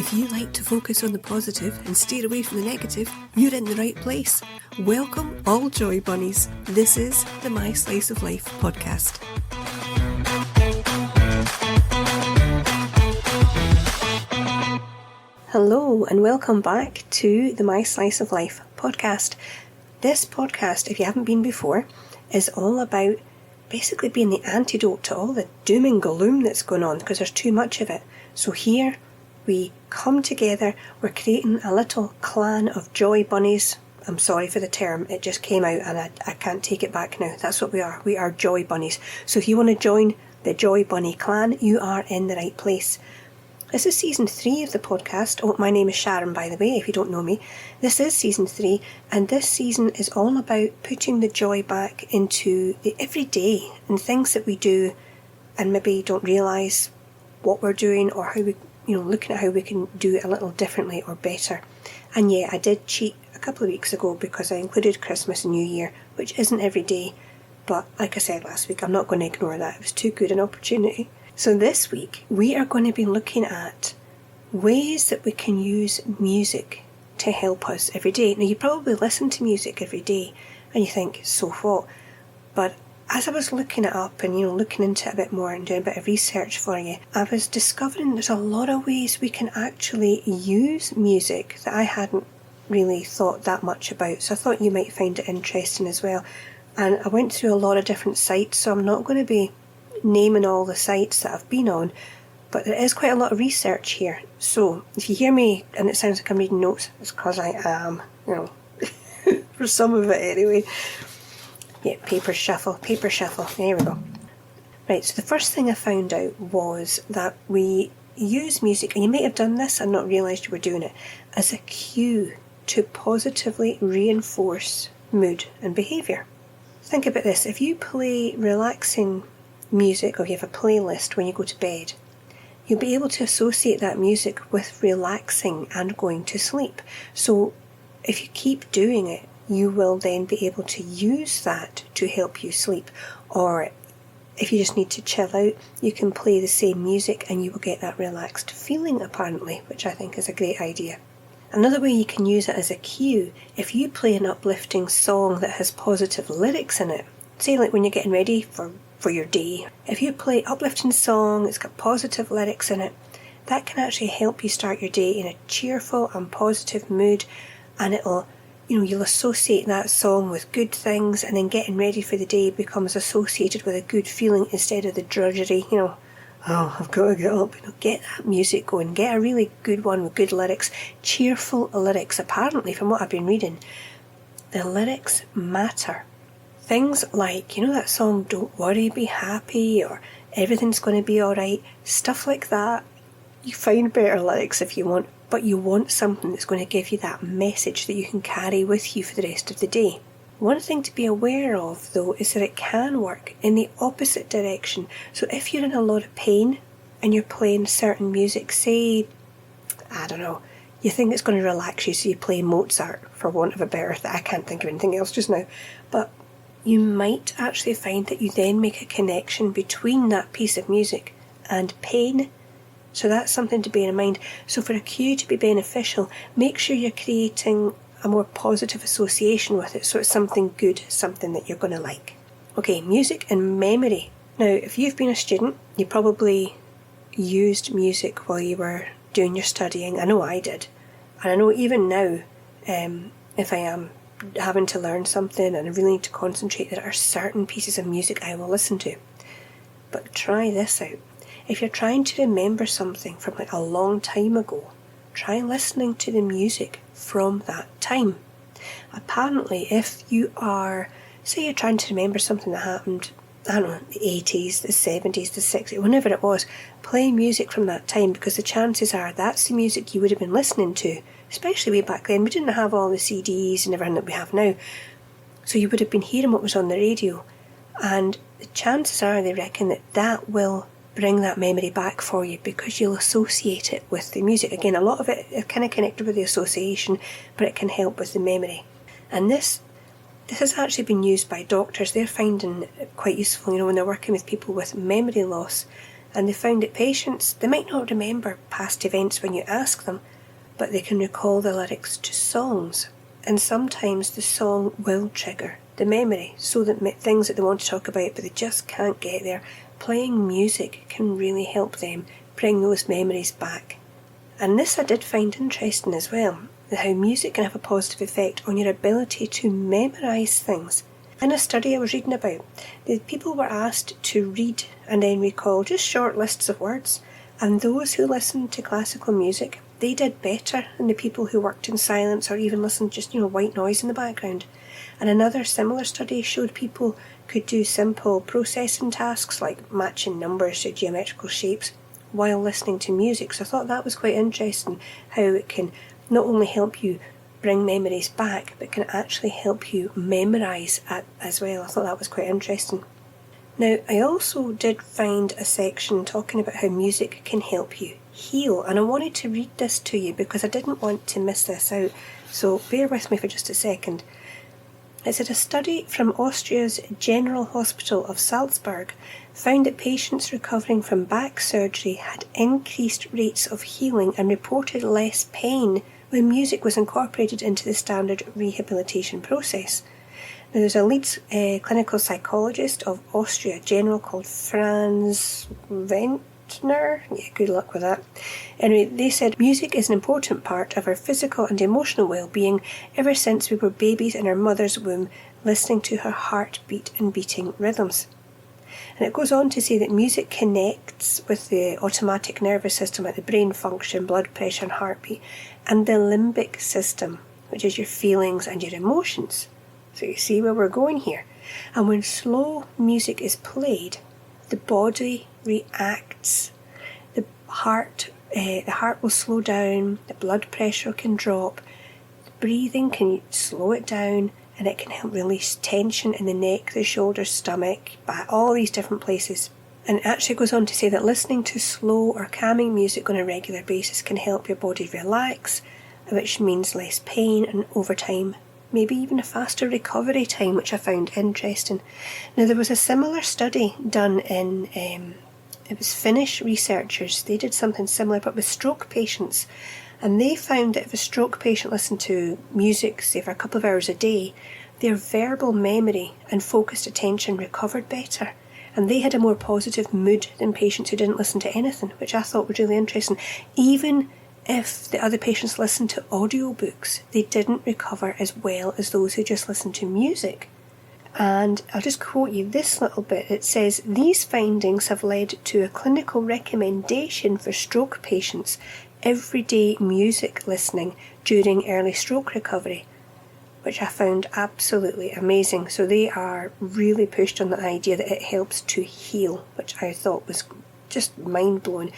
If you like to focus on the positive and steer away from the negative, you're in the right place. Welcome, all joy bunnies. This is the My Slice of Life podcast. Hello and welcome back to the My Slice of Life podcast. This podcast, if you haven't been before, is all about basically being the antidote to all the doom and gloom that's going on because there's too much of it. So here we come together, we're creating a little clan of joy bunnies. I'm sorry for the term, it just came out and I can't take it back now. That's what we are. We are joy bunnies. So if you want to join the Joy Bunny clan, you are in the right place. This is season 3 of the podcast. Oh, my name is Sharon, by the way, if you don't know me. This is season 3, and this season is all about putting the joy back into the everyday and things that we do and maybe don't realise what we're doing or how we, looking at how we can do it a little differently or better. And yeah, I did cheat a couple of weeks ago because I included Christmas and New Year, which isn't every day. But like I said last week, I'm not going to ignore that. It was too good an opportunity. So this week, we are going to be looking at ways that we can use music to help us every day. Now, you probably listen to music every day and you think, so what? But as I was looking it up and, looking into it a bit more and doing a bit of research for you, I was discovering there's a lot of ways we can actually use music that I hadn't really thought that much about. So I thought you might find it interesting as well. And I went through a lot of different sites, so I'm not going to be naming all the sites that I've been on, but there is quite a lot of research here. So if you hear me and it sounds like I'm reading notes, it's because I am, for some of it anyway. Yeah, paper shuffle, there we go. Right, so the first thing I found out was that we use music, and you may have done this and not realised you were doing it, as a cue to positively reinforce mood and behaviour. Think about this, if you play relaxing music or you have a playlist when you go to bed, you'll be able to associate that music with relaxing and going to sleep. So if you keep doing it, you will then be able to use that to help you sleep. Or if you just need to chill out, you can play the same music and you will get that relaxed feeling apparently, which I think is a great idea. Another way you can use it as a cue, if you play an uplifting song that has positive lyrics in it, say like when you're getting ready for your day, if you play uplifting song, it's got positive lyrics in it, that can actually help you start your day in a cheerful and positive mood, and it'll, you'll associate that song with good things, and then getting ready for the day becomes associated with a good feeling instead of the drudgery, oh, I've got to get up, get that music going, get a really good one with good lyrics, cheerful lyrics. Apparently, from what I've been reading, the lyrics matter. Things like, that song, Don't Worry, Be Happy, or Everything's Going to Be Alright, stuff like that. You find better lyrics if you want, but you want something that's going to give you that message that you can carry with you for the rest of the day. One thing to be aware of, though, is that it can work in the opposite direction. So if you're in a lot of pain and you're playing certain music, say, I don't know, you think it's going to relax you, so you play Mozart, for want of a better I can't think of anything else just now, but you might actually find that you then make a connection between that piece of music and pain. So that's something to bear in mind. So for a cue to be beneficial, make sure you're creating a more positive association with it, so it's something good, something that you're going to like. Okay, music and memory. Now, if you've been a student, you probably used music while you were doing your studying. I know I did. And I know even now, if I am having to learn something and I really need to concentrate, there are certain pieces of music I will listen to. But try this out. If you're trying to remember something from like a long time ago, try listening to the music from that time. Apparently, if you are, say you're trying to remember something that happened, I don't know, the 80s, the 70s, the 60s, whenever it was, play music from that time, because the chances are that's the music you would have been listening to, especially way back then. We didn't have all the CDs and everything that we have now, so you would have been hearing what was on the radio, and the chances are they reckon that will bring that memory back for you because you'll associate it with the music. Again, a lot of it is kind of connected with the association, but it can help with the memory. And this has actually been used by doctors. They're finding it quite useful, when they're working with people with memory loss. And they found that patients, they might not remember past events when you ask them, but they can recall the lyrics to songs. And sometimes the song will trigger the memory, so that things that they want to talk about but they just can't get there, playing music can really help them bring those memories back. And this I did find interesting as well, how music can have a positive effect on your ability to memorise things. In a study I was reading about, the people were asked to read and then recall just short lists of words, and those who listened to classical music, they did better than the people who worked in silence or even listened just, white noise in the background. And another similar study showed people could do simple processing tasks like matching numbers to geometrical shapes while listening to music. So I thought that was quite interesting, how it can not only help you bring memories back, but can actually help you memorise as well. I thought that was quite interesting. Now, I also did find a section talking about how music can help you heal, and I wanted to read this to you because I didn't want to miss this out, so bear with me for just a second. It said a study from Austria's General Hospital of Salzburg found that patients recovering from back surgery had increased rates of healing and reported less pain when music was incorporated into the standard rehabilitation process. Now, there's a lead clinical psychologist of Austria General called Franz Wendner. Yeah, good luck with that. Anyway, they said music is an important part of our physical and emotional well-being ever since we were babies in our mother's womb, listening to her heartbeat and beating rhythms. And it goes on to say that music connects with the automatic nervous system, like the brain function, blood pressure and heartbeat, and the limbic system, which is your feelings and your emotions. So you see where we're going here. And when slow music is played, the body reacts. The heart will slow down, the blood pressure can drop, the breathing can slow it down, and it can help release tension in the neck, the shoulders, stomach, back, all these different places. And it actually goes on to say that listening to slow or calming music on a regular basis can help your body relax, which means less pain, and over time maybe even a faster recovery time, which I found interesting. Now, there was a similar study done in, it was Finnish researchers. They did something similar but with stroke patients, and they found that if a stroke patient listened to music, say for a couple of hours a day, their verbal memory and focused attention recovered better, and they had a more positive mood than patients who didn't listen to anything, which I thought was really interesting. Even if the other patients listened to audiobooks, they didn't recover as well as those who just listened to music. And I'll just quote you this little bit. It says, these findings have led to a clinical recommendation for stroke patients everyday music listening during early stroke recovery, which I found absolutely amazing. So they are really pushed on the idea that it helps to heal, which I thought was just mind-blowing.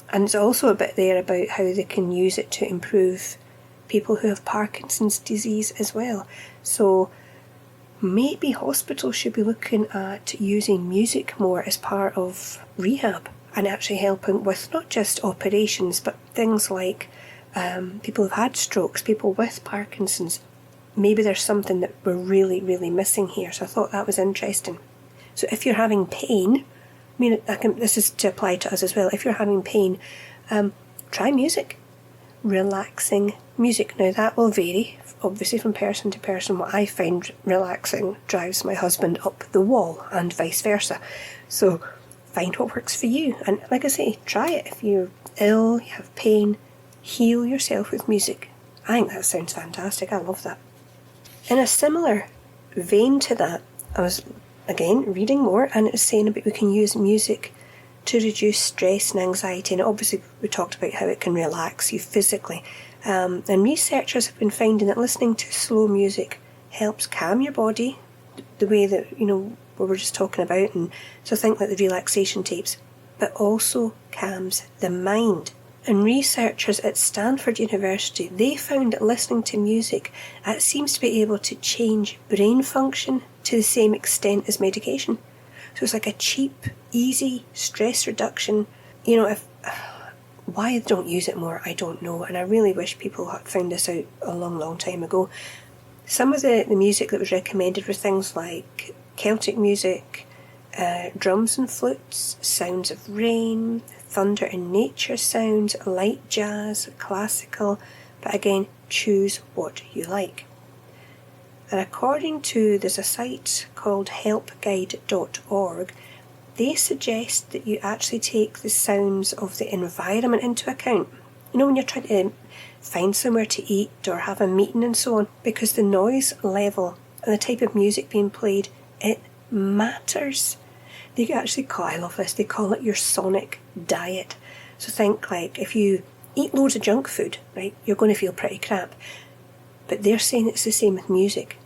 And it's also a bit there about how they can use it to improve people who have Parkinson's disease as well. So maybe hospitals should be looking at using music more as part of rehab and actually helping with not just operations, but things like people who've had strokes, people with Parkinson's. Maybe there's something that we're really, really missing here. So I thought that was interesting. So if you're having pain, this is to apply to us as well. If you're having pain, try music. Relaxing music. Now that will vary, obviously, from person to person. What I find relaxing drives my husband up the wall, and vice versa. So find what works for you. And like I say, try it. If you're ill, you have pain, heal yourself with music. I think that sounds fantastic. I love that. In a similar vein to that, I was again reading more, and it was saying about we can use music to reduce stress and anxiety. And obviously we talked about how it can relax you physically, and researchers have been finding that listening to slow music helps calm your body, the way that what we're just talking about, and so think like the relaxation tapes, but also calms the mind. And researchers at Stanford University, they found that listening to music seems to be able to change brain function to the same extent as medication. So it's like a cheap, easy stress reduction. Why they don't use it more, I don't know. And I really wish people had found this out a long, long time ago. Some of the music that was recommended were things like Celtic music, drums and flutes, sounds of rain, thunder and nature sounds, light jazz, classical, but again, choose what you like. And according to, there's a site called helpguide.org, they suggest that you actually take the sounds of the environment into account. You know, when you're trying to find somewhere to eat or have a meeting and so on, because the noise level and the type of music being played, it matters. They actually I love this, they call it your sonic diet. So think like if you eat loads of junk food, right, you're going to feel pretty crap. But they're saying it's the same with music.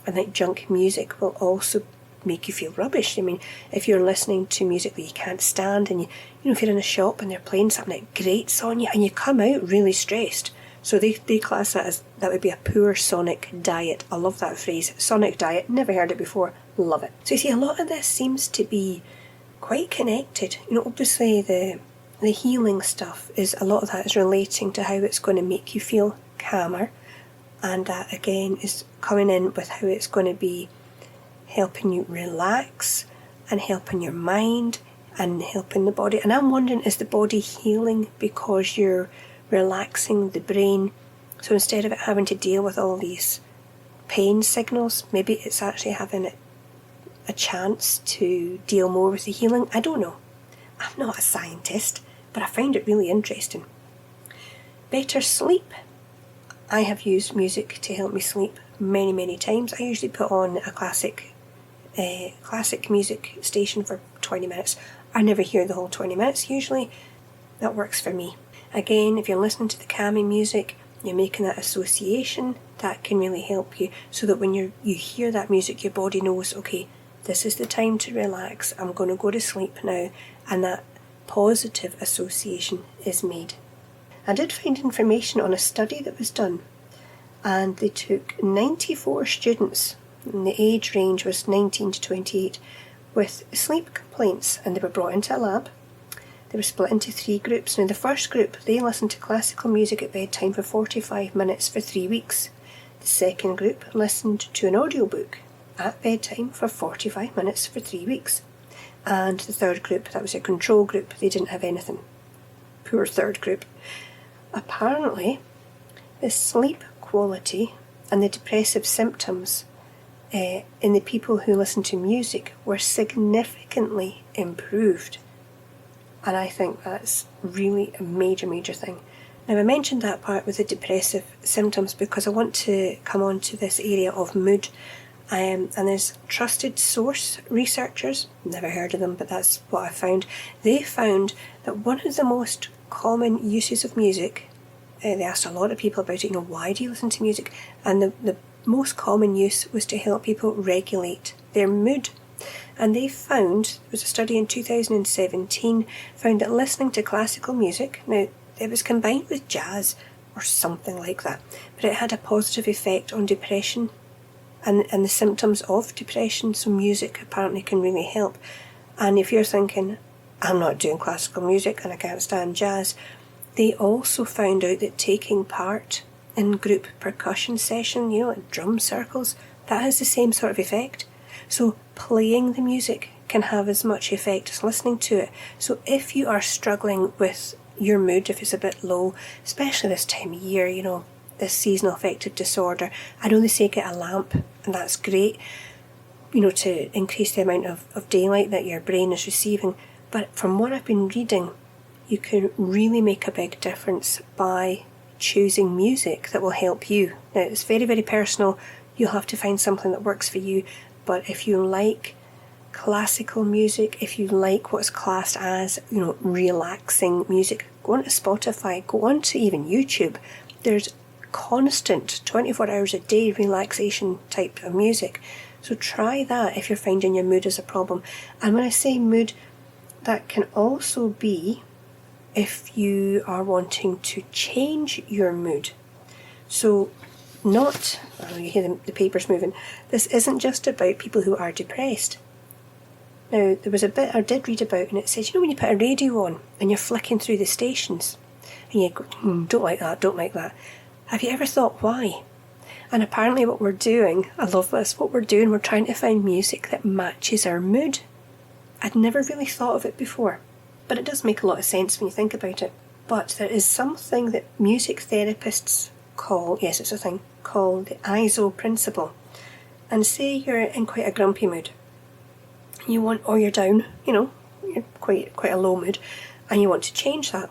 And like junk music will also make you feel rubbish. I mean, if you're listening to music that you can't stand, and you know, if you're in a shop and they're playing something that grates on you and you come out really stressed. So they class that as, that would be a poor sonic diet. I love that phrase, sonic diet, never heard it before, love it. So you see, a lot of this seems to be quite connected. You know, obviously the healing stuff is, a lot of that is relating to how it's going to make you feel calmer, and that again is coming in with how it's going to be helping you relax and helping your mind and helping the body. And I'm wondering, is the body healing because you're relaxing the brain? So instead of it having to deal with all these pain signals, maybe it's actually having a chance to deal more with the healing. I don't know. I'm not a scientist, but I find it really interesting. Better sleep. I have used music to help me sleep many, many times. I usually put on a classic music station for 20 minutes. I never hear the whole 20 minutes usually. That works for me. Again, if you're listening to the calming music, you're making that association, that can really help you, so that when you hear that music, your body knows, okay, this is the time to relax, I'm going to go to sleep now, and that positive association is made. I did find information on a study that was done, and they took 94 students, and the age range was 19 to 28, with sleep complaints, and they were brought into a lab. They were split into 3 groups. Now the first group, they listened to classical music at bedtime for 45 minutes for 3 weeks. The second group listened to an audiobook at bedtime for 45 minutes for 3 weeks. And the third group, that was a control group, they didn't have anything. Poor third group. Apparently, the sleep quality and the depressive symptoms in the people who listened to music were significantly improved. And I think that's really a major, major thing. Now I mentioned that part with the depressive symptoms because I want to come on to this area of mood. And there's trusted source researchers, never heard of them, but that's what I found. They found that one of the most common uses of music, they asked a lot of people about it, why do you listen to music? And the most common use was to help people regulate their mood. And they found, there was a study in 2017, found that listening to classical music, now it was combined with jazz or something like that, but it had a positive effect on depression and the symptoms of depression, so music apparently can really help. And if you're thinking, I'm not doing classical music and I can't stand jazz, they also found out that taking part in group percussion session, like drum circles, that has the same sort of effect. So playing the music can have as much effect as listening to it. So if you are struggling with your mood, if it's a bit low, especially this time of year, this seasonal affective disorder, I know they say get a lamp, and that's great, to increase the amount of daylight that your brain is receiving. But from what I've been reading, you can really make a big difference by choosing music that will help you. Now, it's very, very personal. You'll have to find something that works for you. But if you like classical music, if you like what's classed as, relaxing music, go on to Spotify, go on to even YouTube. There's constant 24 hours a day relaxation type of music. So try that if you're finding your mood is a problem. And when I say mood, that can also be if you are wanting to change your mood. So you hear the papers moving. This isn't just about people who are depressed. Now, there was a bit I did read about, and it says, when you put a radio on and you're flicking through the stations, and you go, don't like that, don't like that. Have you ever thought why? And apparently what we're doing, I love this, we're trying to find music that matches our mood. I'd never really thought of it before, but it does make a lot of sense when you think about it. But there is something that music therapists call, yes, it's a thing, called the ISO principle. And say you're in quite a grumpy mood, or you're down, you're quite a low mood, and you want to change that.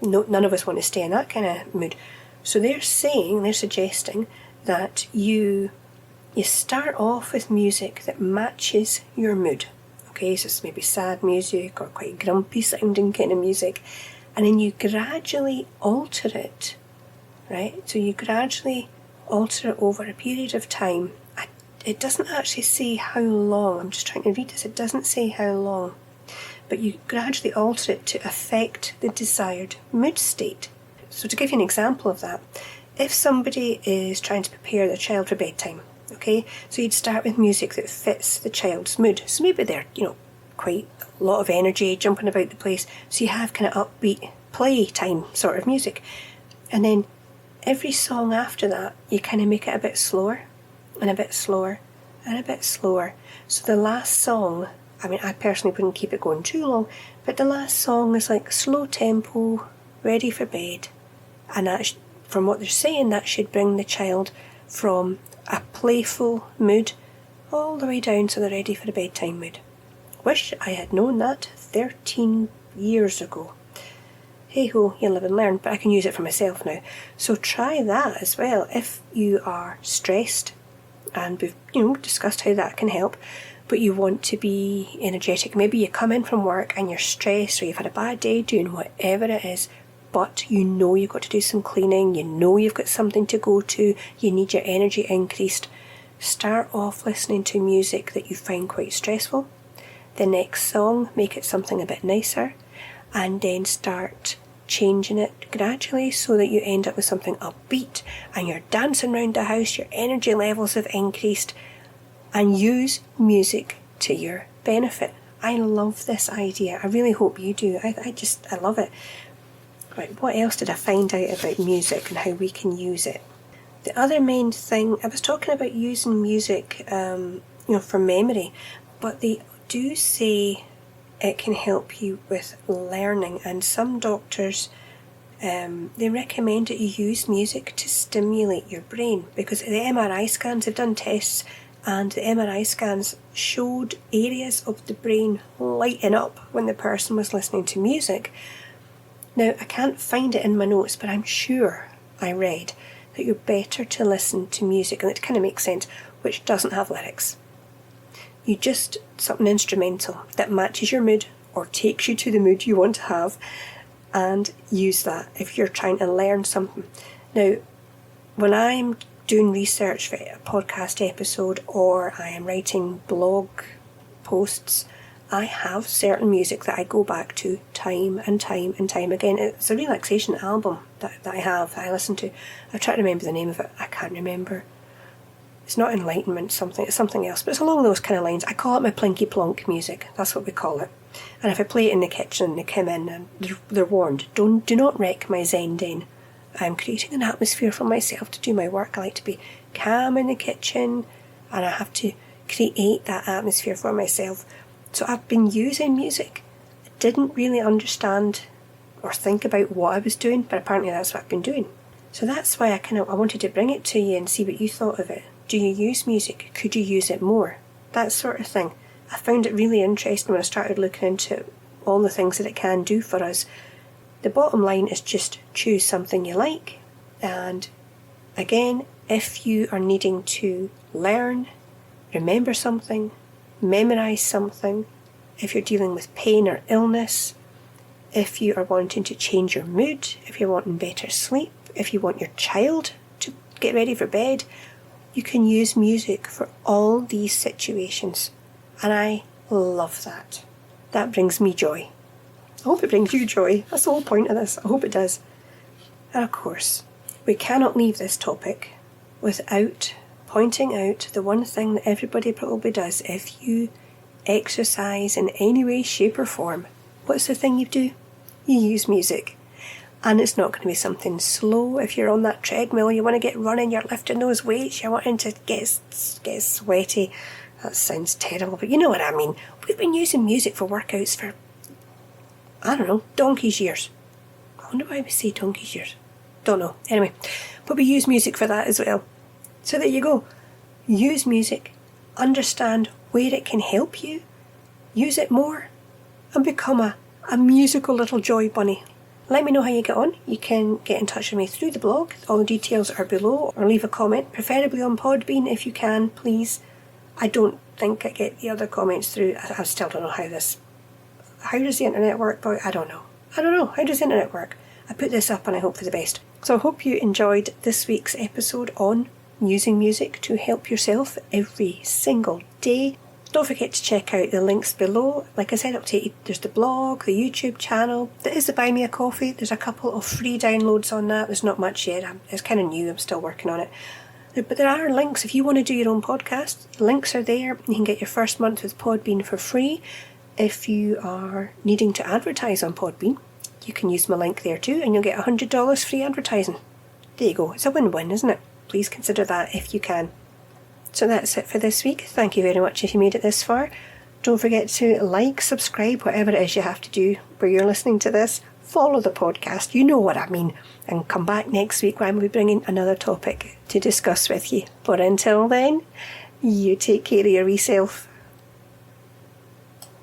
None of us want to stay in that kind of mood. So they're suggesting that you start off with music that matches your mood. Okay, so it's maybe sad music or quite grumpy sounding kind of music, and then you gradually alter it, right? So you gradually alter it over a period of time. It doesn't actually say how long. I'm just trying to read this. It doesn't say how long. But you gradually alter it to affect the desired mood state. So to give you an example of that, if somebody is trying to prepare their child for bedtime, okay, so you'd start with music that fits the child's mood. So maybe they're, quite a lot of energy, jumping about the place. So you have kind of upbeat playtime sort of music. And then every song after that, you kind of make it a bit slower and a bit slower and a bit slower. So the last song, I personally wouldn't keep it going too long, but the last song is like slow tempo, ready for bed. And that, from what they're saying, that should bring the child from a playful mood all the way down to the ready for the bedtime mood. Wish I had known that 13 years ago. Hey ho, you live and learn, but I can use it for myself now. So try that as well if you are stressed, and we've discussed how that can help, but you want to be energetic. Maybe you come in from work and you're stressed, or you've had a bad day doing whatever it is, but you've got to do some cleaning, you've got something to go to, you need your energy increased. Start off listening to music that you find quite stressful. The next song, make it something a bit nicer, and then start changing it gradually so that you end up with something upbeat and you're dancing around the house, your energy levels have increased, and use music to your benefit. I love this idea. I really hope you do. I love it. Right, what else did I find out about music and how we can use it? The other main thing, I was talking about using music for memory, but they do say it can help you with learning, and some doctors they recommend that you use music to stimulate your brain, because the MRI scans, they've done tests, and the MRI scans showed areas of the brain lighting up when the person was listening to music. Now, I can't find it in my notes, but I'm sure I read that you're better to listen to music, and it kind of makes sense, which doesn't have lyrics. You just, something instrumental that matches your mood or takes you to the mood you want to have, and use that if you're trying to learn something. Now, when I'm doing research for a podcast episode or I am writing blog posts, I have certain music that I go back to time and time and time again. It's a relaxation album that I listen to. I try to remember the name of it. I can't remember. It's not enlightenment it's something else, but it's along those kind of lines. I call it my plinky plonk music. That's what we call it. And if I play it in the kitchen and they come in, and they're warned, do not wreck my zen den. I'm creating an atmosphere for myself to do my work. I like to be calm in the kitchen, and I have to create that atmosphere for myself. So I've been using music. I didn't really understand or think about what I was doing, but apparently that's what I've been doing. So that's why I wanted to bring it to you and see what you thought of it. Do you use music? Could you use it more? That sort of thing. I found it really interesting when I started looking into all the things that it can do for us. The bottom line is just choose something you like. And again, if you are needing to learn, remember something, memorise something, if you're dealing with pain or illness, if you are wanting to change your mood, if you're wanting better sleep, if you want your child to get ready for bed, you can use music for all these situations. And I love that. That brings me joy. I hope it brings you joy. That's the whole point of this. I hope it does. And of course, we cannot leave this topic without pointing out the one thing that everybody probably does. If you exercise in any way, shape or form, what's the thing you do? You use music. And it's not going to be something slow. If you're on that treadmill, you want to get running, you're lifting those weights, you're wanting to get sweaty, That sounds terrible, but you know what I mean. We've been using music for workouts for, I don't know, donkey's years. I wonder why we say donkey's years. Don't know. Anyway, but we use music for that as well. So there you go. Use music, understand where it can help you, use it more, and become a musical little joy bunny. Let me know how you get on. You can get in touch with me through the blog. All the details are below, or leave a comment, preferably on Podbean if you can, please. I don't think I get the other comments through. I still don't know how does the internet work, boy? I don't know. How does the internet work? I put this up and I hope for the best. So I hope you enjoyed this week's episode on using music to help yourself every single day. Don't forget to check out the links below. Like I said, there's the blog, the YouTube channel, there is the Buy Me a Coffee. There's a couple of free downloads on that. There's not much yet. It's kind of new. I'm still working on it. But there are links if you want to do your own podcast. The links are there. You can get your first month with Podbean for free. If you are needing to advertise on Podbean, you can use my link there too, and you'll get $100 free advertising. There you go. It's a win-win, isn't it? Please consider that if you can. So that's it for this week. Thank you very much if you made it this far. Don't forget to like, subscribe, whatever it is you have to do where you're listening to this. Follow the podcast, you know what I mean, and come back next week when we'll be bringing another topic to discuss with you. But until then, you take care of your wee self.